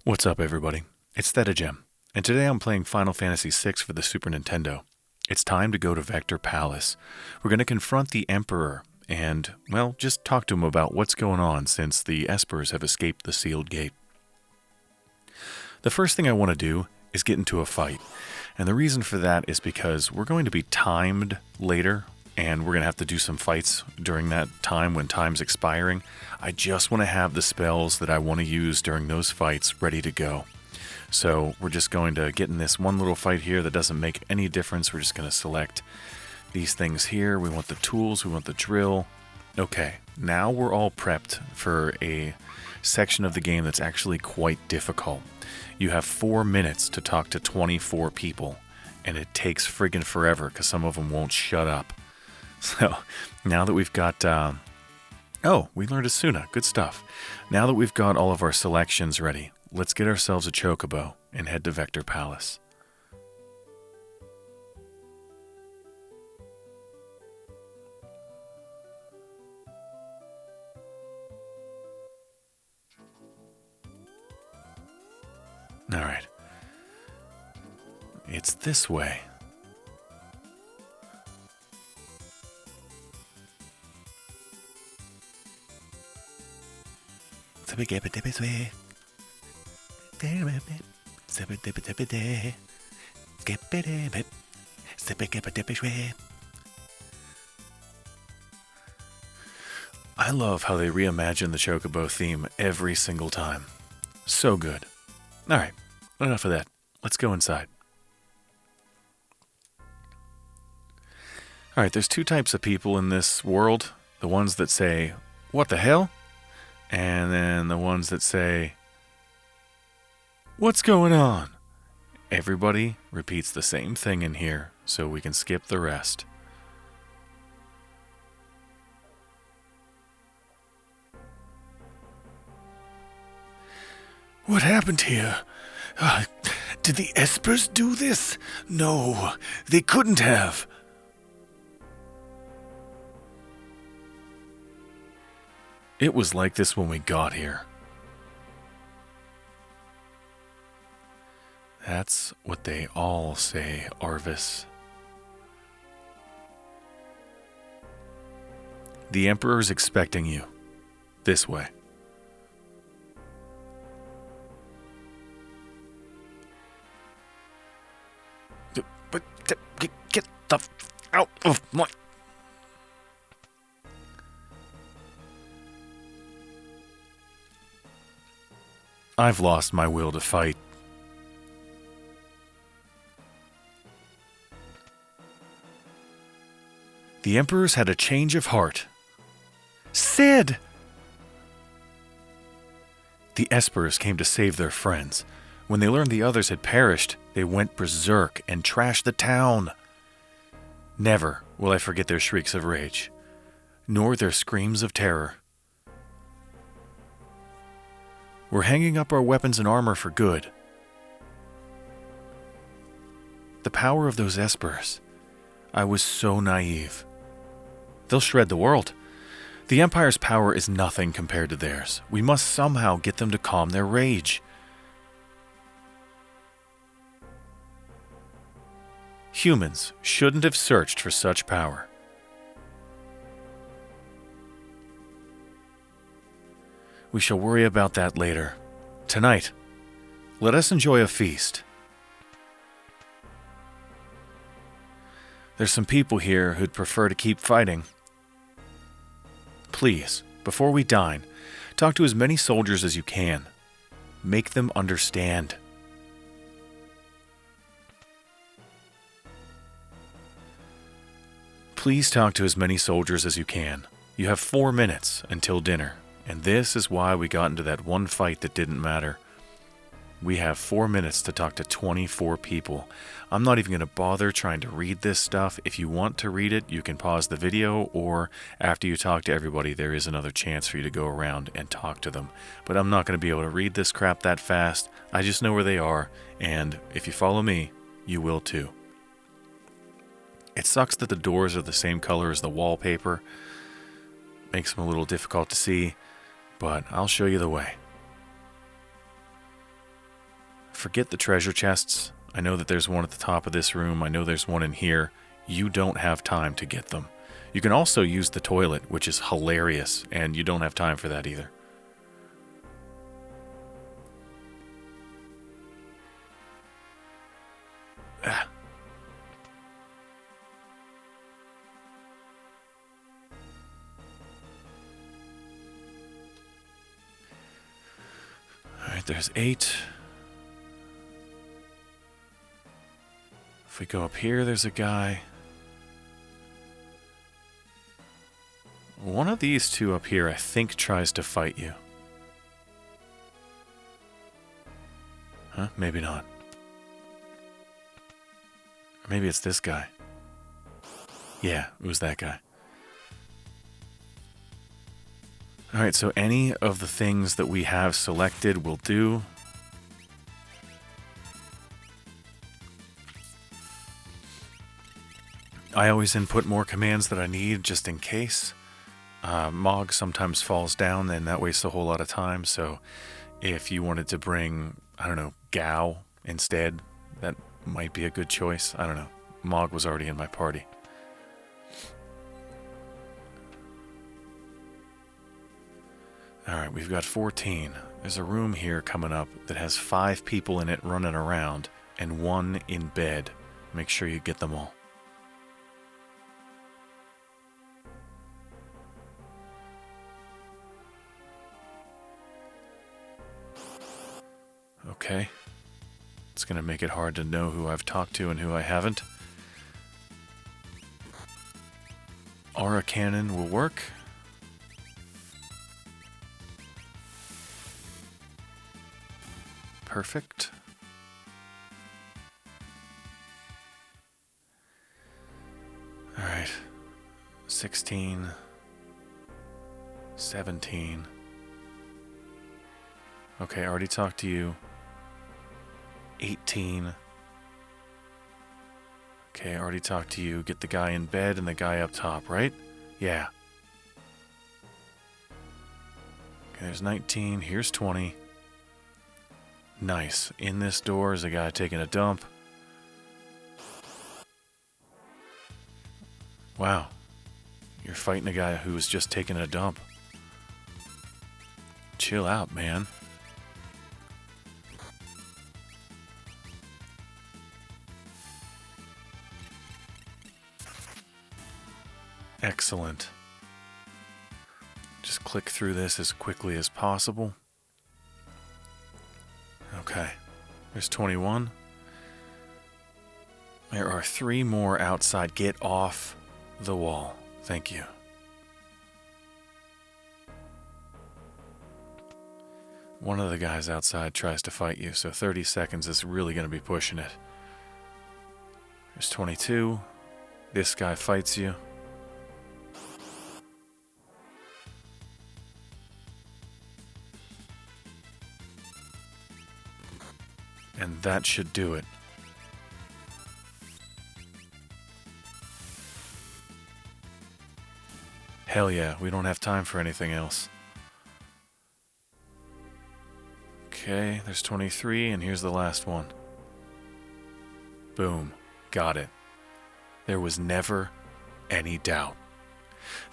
What's up, everybody? It's Thedagem, and today I'm playing Final Fantasy VI for the Super Nintendo. It's time to go to Vector Palace. We're going to confront the Emperor and, well, just talk to him about what's going on since the Espers have escaped the sealed gate. The first thing I want to do is get into a fight, and the reason for that is because we're going to be timed later, and we're going to have to do some fights during that time when time's expiring. I just want to have the spells that I want to use during those fights ready to go. So we're just going to get in this one little fight here that doesn't make any difference. We're just going to select these things here. We want the tools, we want the drill. Okay, now we're all prepped for a section of the game that's actually quite difficult. You have 4 minutes to talk to 24 people, and it takes friggin' forever because some of them won't shut up. So, now that we've got, oh, we learned Asuna, good stuff. Now that we've got all of our selections ready, let's get ourselves a chocobo and head to Vector Palace. Alright. It's this way. I love how they reimagine the Chocobo theme every single time. So good. Alright, enough of that. Let's go inside. Alright, there's two types of people in this world. The ones that say, "What the hell?" And then the ones that say, "What's going on?" Everybody repeats the same thing in here, so we can skip the rest. What happened here? Did the Espers do this? No, they couldn't have. It was like this when we got here. That's what they all say, Arvis. The Emperor's expecting you. This way. But get the out of my... I've lost my will to fight. The Emperor's had a change of heart. Sid! The Espers came to save their friends. When they learned the others had perished, they went berserk and trashed the town. Never will I forget their shrieks of rage, nor their screams of terror. We're hanging up our weapons and armor for good. The power of those Espers. I was so naive. They'll shred the world. The Empire's power is nothing compared to theirs. We must somehow get them to calm their rage. Humans shouldn't have searched for such power. We shall worry about that later. Tonight, let us enjoy a feast. There's some people here who'd prefer to keep fighting. Please, before we dine, talk to as many soldiers as you can. Make them understand. Please talk to as many soldiers as you can. You have 4 minutes until dinner. And this is why we got into that one fight that didn't matter. We have 4 minutes to talk to 24 people. I'm not even going to bother trying to read this stuff. If you want to read it, you can pause the video, or after you talk to everybody, there is another chance for you to go around and talk to them. But I'm not going to be able to read this crap that fast. I just know where they are, and if you follow me, you will too. It sucks that the doors are the same color as the wallpaper. Makes them a little difficult to see. But I'll show you the way. forget the treasure chests. I know that there's one at the top of this room. I know there's one in here. You don't have time to get them. You can also use the toilet, which is hilarious, and you don't have time for that either. Ah. Alright, there's 8. If we go up here, there's a guy. One of these two up here, I think, tries to fight you. Huh? Maybe not. Or maybe it's this guy. Yeah, it was that guy. Alright, so any of the things that we have selected will do. I always input more commands that I need just in case. Mog sometimes falls down and that wastes a whole lot of time, so if you wanted to bring, I don't know, Gao instead, that might be a good choice. I don't know. Mog was already in my party. Alright, we've got 14. There's a room here coming up that has 5 people in it running around and 1 in bed. Make sure you get them all. Okay. It's going to make it hard to know who I've talked to and who I haven't. Aura cannon will work. Perfect. Alright. 16. 17. Okay, I already talked to you. 18. Okay, I already talked to you. Get the guy in bed and the guy up top, right? Yeah. Okay, there's 19. Here's 20. Nice. In this door is a guy taking a dump. Wow. You're fighting a guy who was just taking a dump. Chill out, man. Excellent. Just click through this as quickly as possible. Okay. There's 21. There are 3 more outside. Get off the wall. Thank you. One of the guys outside tries to fight you, so 30 seconds is really going to be pushing it. There's 22. This guy fights you. And that should do it. Hell yeah, we don't have time for anything else. Okay, there's 23, and here's the last one. Boom. Got it. There was never any doubt.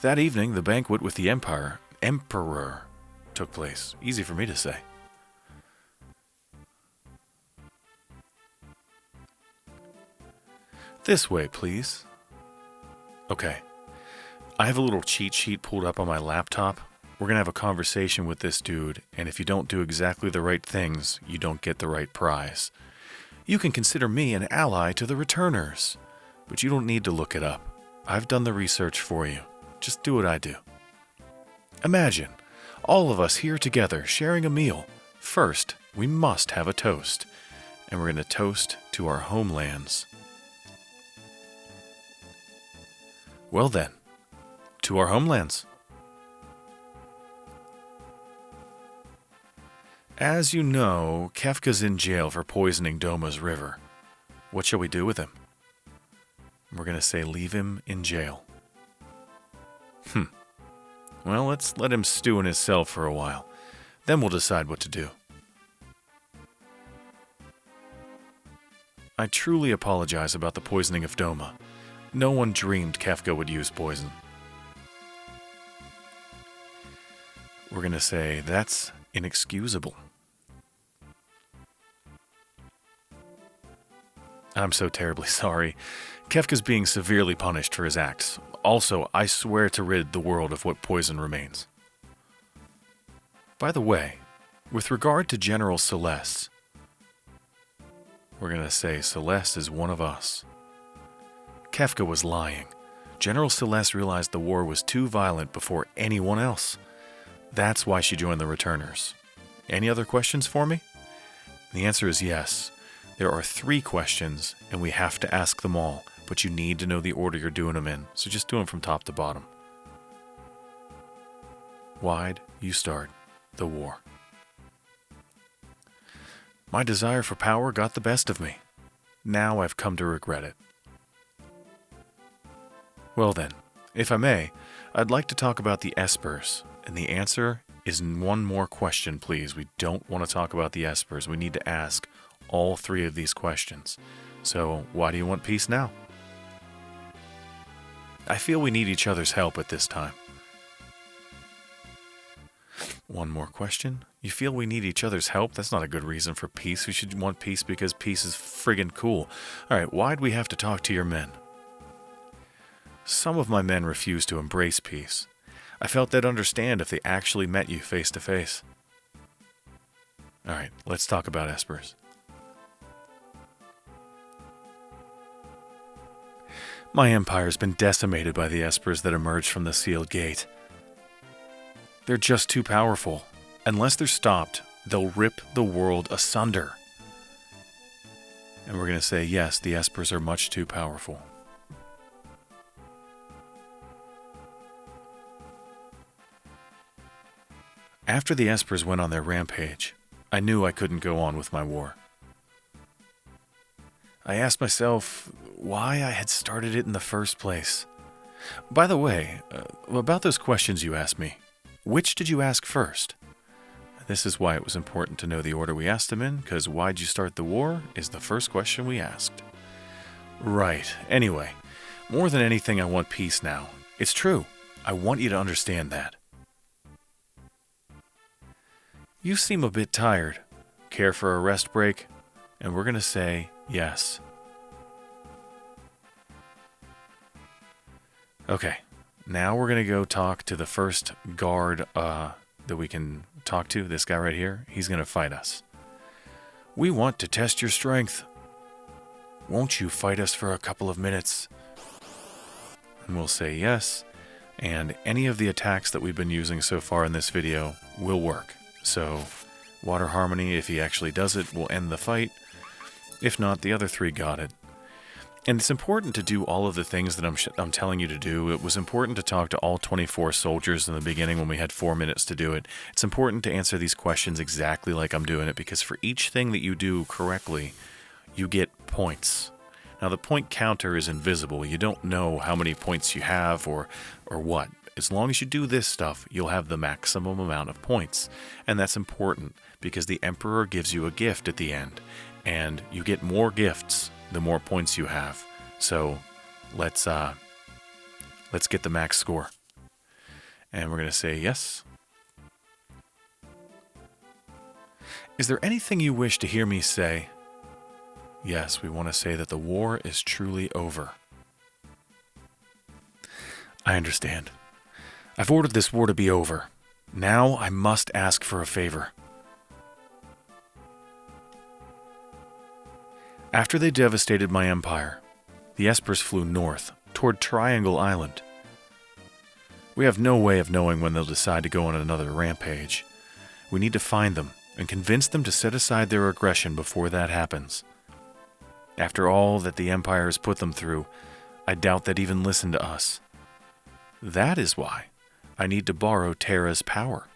That evening, the banquet with the Emperor took place. Easy for me to say. This way, please. Okay. I have a little cheat sheet pulled up on my laptop. We're going to have a conversation with this dude, and if you don't do exactly the right things, you don't get the right prize. You can consider me an ally to the returners, but you don't need to look it up. I've done the research for you. Just do what I do. Imagine, all of us here together sharing a meal. First, we must have a toast, and we're going to toast to our homelands. Well then, to our homelands. As you know, Kefka's in jail for poisoning Doma's river. What shall we do with him? We're going to say leave him in jail. Well, let's let him stew in his cell for a while. Then we'll decide what to do. I truly apologize about the poisoning of Doma. No one dreamed Kefka would use poison. We're going to say that's inexcusable. I'm so terribly sorry. Kefka's being severely punished for his acts. Also, I swear to rid the world of what poison remains. By the way, with regard to General Celeste, we're going to say Celeste is one of us. Kefka was lying. General Celeste realized the war was too violent before anyone else. That's why she joined the Returners. Any other questions for me? The answer is yes. There are 3 questions, and we have to ask them all, but you need to know the order you're doing them in, so just do them from top to bottom. Why'd you start the war? My desire for power got the best of me. Now I've come to regret it. Well then, if I may, I'd like to talk about the Espers, and the answer is one more question, please. We don't want to talk about the Espers. We need to ask all 3 of these questions. So, why do you want peace now? I feel we need each other's help at this time. One more question. You feel we need each other's help? That's not a good reason for peace. We should want peace because peace is friggin' cool. Alright, why'd we have to talk to your men? Some of my men refused to embrace peace. I felt they'd understand if they actually met you face to face. Alright, let's talk about Espers. My empire's been decimated by the Espers that emerged from the sealed gate. They're just too powerful. Unless they're stopped, they'll rip the world asunder. And we're going to say, yes, the Espers are much too powerful. After the Espers went on their rampage, I knew I couldn't go on with my war. I asked myself why I had started it in the first place. By the way, about those questions you asked me, which did you ask first? This is why it was important to know the order we asked them in, because why'd you start the war is the first question we asked. Right, anyway, more than anything I want peace now. It's true, I want you to understand that. You seem a bit tired. Care for a rest break? And we're going to say yes. Okay, now we're going to go talk to the first guard that we can talk to. This guy right here, he's going to fight us. We want to test your strength. Won't you fight us for a couple of minutes? And we'll say yes. And any of the attacks that we've been using so far in this video will work. So, Water Harmony, if he actually does it, will end the fight. If not, the other 3 got it. And it's important to do all of the things that I'm telling you to do. It was important to talk to all 24 soldiers in the beginning when we had 4 minutes to do it. It's important to answer these questions exactly like I'm doing it, because for each thing that you do correctly, you get points. Now, the point counter is invisible. You don't know how many points you have or what. As long as you do this stuff, you'll have the maximum amount of points. And that's important because the Emperor gives you a gift at the end. And you get more gifts the more points you have. So let's get the max score. And we're going to say yes. Is there anything you wish to hear me say? Yes, we want to say that the war is truly over. I understand. I've ordered this war to be over. Now I must ask for a favor. After they devastated my empire, the Espers flew north, toward Triangle Island. We have no way of knowing when they'll decide to go on another rampage. We need to find them and convince them to set aside their aggression before that happens. After all that the Empire has put them through, I doubt they'd even listen to us. That is why I need to borrow Terra's power.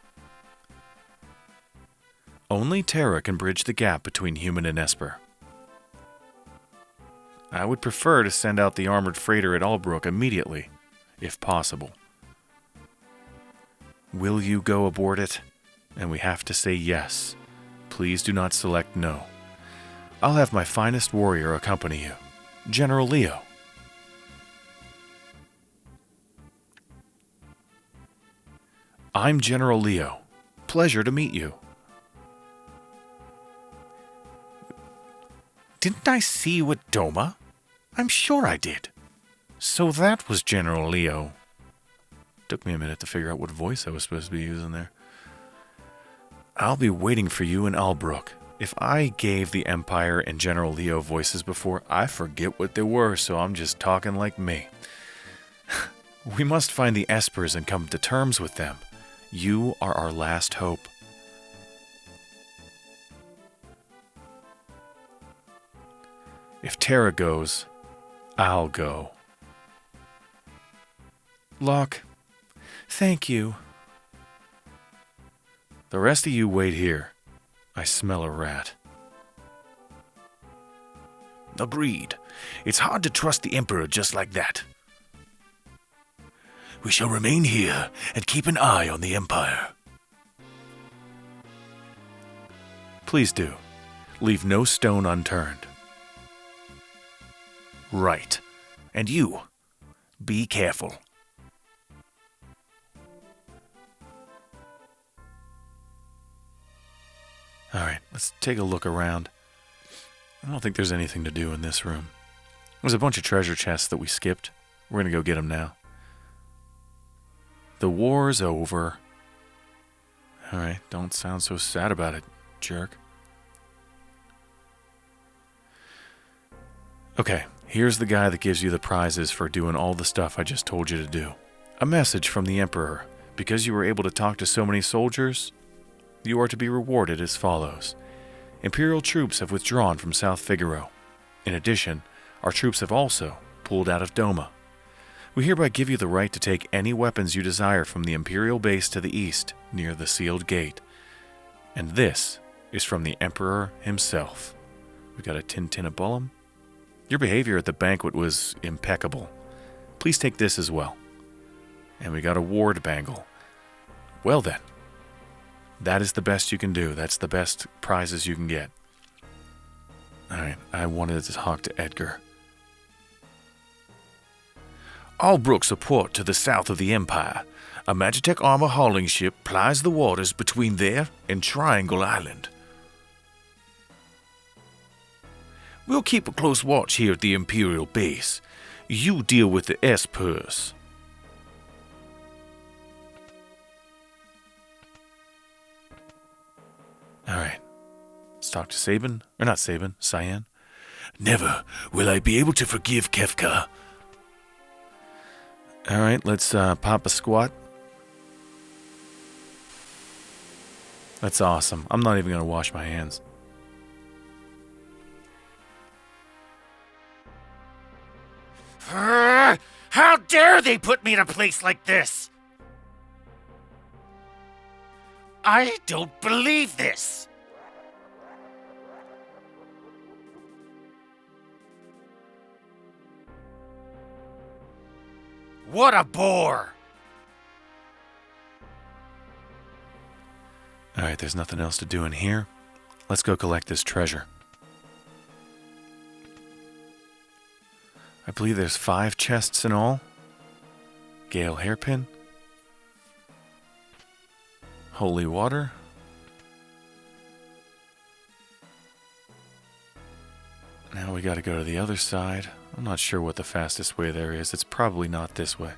Only Terra can bridge the gap between human and Esper. I would prefer to send out the armored freighter at Albrook immediately, if possible. Will you go aboard it? And we have to say yes. Please do not select no. I'll have my finest warrior accompany you, General Leo. I'm General Leo. Pleasure to meet you. Didn't I see you at Doma? I'm sure I did. So that was General Leo. Took me a minute to figure out what voice I was supposed to be using there. I'll be waiting for you in Albrook. If I gave the Empire and General Leo voices before, I forget what they were, so I'm just talking like me. We must find the Espers and come to terms with them. You are our last hope. If Terra goes, I'll go. Locke, thank you. The rest of you wait here. I smell a rat. Agreed. It's hard to trust the Emperor just like that. We shall remain here and keep an eye on the Empire. Please do. Leave no stone unturned. Right. And you, be careful. Alright, let's take a look around. I don't think there's anything to do in this room. There's a bunch of treasure chests that we skipped. We're gonna go get them now. The war's over. Alright, don't sound so sad about it, jerk. Okay, here's the guy that gives you the prizes for doing all the stuff I just told you to do. A message from the Emperor. Because you were able to talk to so many soldiers, you are to be rewarded as follows. Imperial troops have withdrawn from South Figaro. In addition, our troops have also pulled out of Doma. We hereby give you the right to take any weapons you desire from the Imperial base to the east, near the sealed gate. And this is from the Emperor himself. We got a Tintinnabulum. Your behavior at the banquet was impeccable. Please take this as well. And we got a ward bangle. Well then. That is the best you can do. That's the best prizes you can get. Alright, I wanted to talk to Edgar. Albrook's a port to the south of the Empire. A Magitech armor hauling ship plies the waters between there and Triangle Island. We'll keep a close watch here at the Imperial base. You deal with the Espers. Alright. Let's talk to Sabin. Or not Sabin, Cyan. Never will I be able to forgive Kefka. Alright, let's pop a squat. That's awesome. I'm not even going to wash my hands. How dare they put me in a place like this? I don't believe this. What a bore. Alright, there's nothing else to do in here. Let's go collect this treasure. I believe there's 5 chests in all. Gale hairpin. Holy water. Now we gotta go to the other side. I'm not sure what the fastest way there is. It's probably not this way.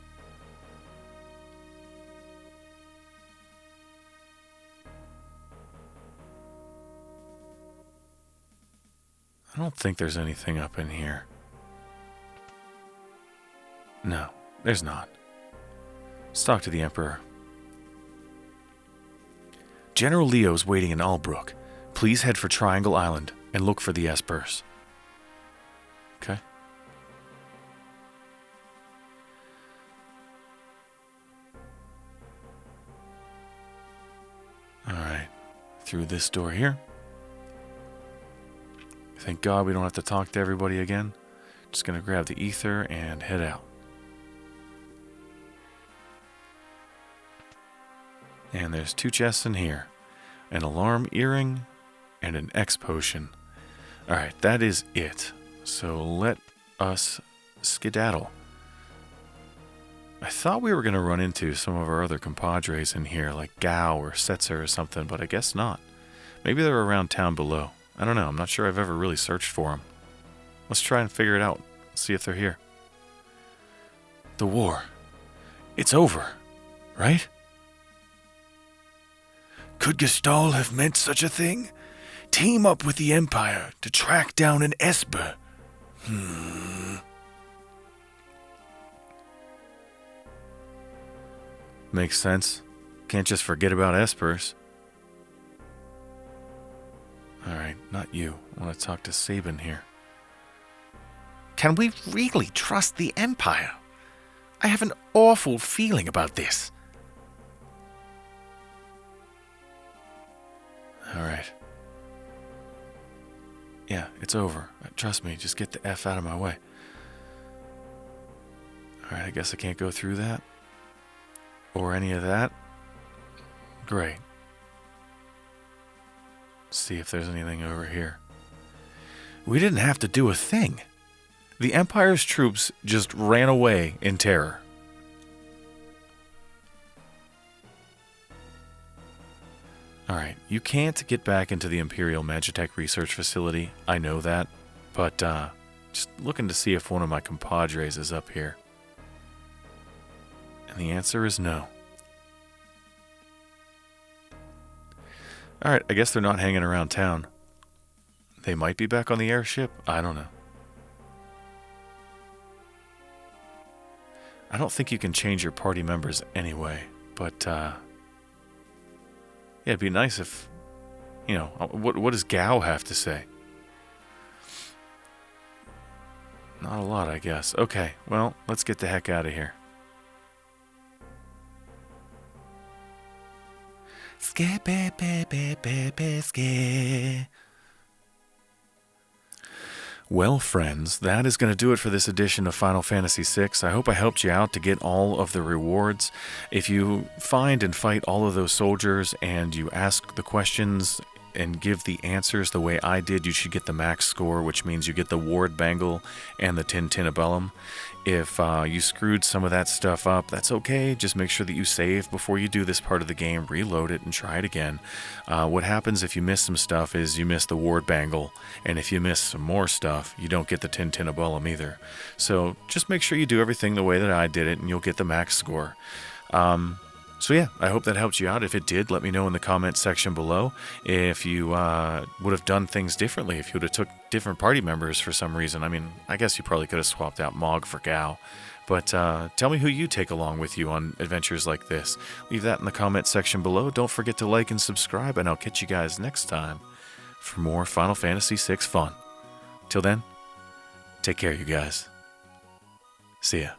I don't think there's anything up in here. No, there's not. Let's talk to the Emperor. General Leo's waiting in Albrook. Please head for Triangle Island and look for the Espers. Okay. Alright. Through this door here. Thank God we don't have to talk to everybody again. Just gonna grab the ether and head out. And there's 2 chests in here. An alarm earring and an X potion. Alright, that is it. So let us skedaddle. I thought we were going to run into some of our other compadres in here, like Gao or Setzer or something, but I guess not. Maybe they're around town below. I don't know. I'm not sure I've ever really searched for them. Let's try and figure it out. See if they're here. The war. It's over, right? Could Gestalt have meant such a thing? Team up with the Empire to track down an Esper. Makes sense. Can't just forget about Espers. Alright, not you. I want to talk to Sabin here. Can we really trust the Empire? I have an awful feeling about this. Alright. Yeah, it's over. Trust me, just get the F out of my way. Alright, I guess I can't go through that. Or any of that. Great. See if there's anything over here. We didn't have to do a thing. The Empire's troops just ran away in terror. Alright, you can't get back into the Imperial Magitech Research Facility. I know that. But, just looking to see if one of my compadres is up here. And the answer is no. Alright, I guess they're not hanging around town. They might be back on the airship. I don't know. I don't think you can change your party members anyway, but, yeah, it'd be nice if, you know, what does Gao have to say? Not a lot, I guess. Okay, well, let's get the heck out of here. Well, friends, that is going to do it for this edition of Final Fantasy VI. I hope I helped you out to get all of the rewards. If you find and fight all of those soldiers and you ask the questions and give the answers the way I did, you should get the max score, which means you get the Ward Bangle and the Tintinabellum. If you screwed some of that stuff up, that's okay. Just make sure that you save before you do this part of the game, reload it, and try it again. What happens if you miss some stuff is you miss the Ward Bangle, and if you miss some more stuff, you don't get the Tintinabellum either. So just make sure you do everything the way that I did it, and you'll get the max score. So yeah, I hope that helped you out. If it did, let me know in the comments section below. If you would have done things differently, if you would have took different party members for some reason. I mean, I guess you probably could have swapped out Mog for Gao. But tell me who you take along with you on adventures like this. Leave that in the comments section below. Don't forget to like and subscribe, and I'll catch you guys next time for more Final Fantasy VI fun. Till then, take care, you guys. See ya.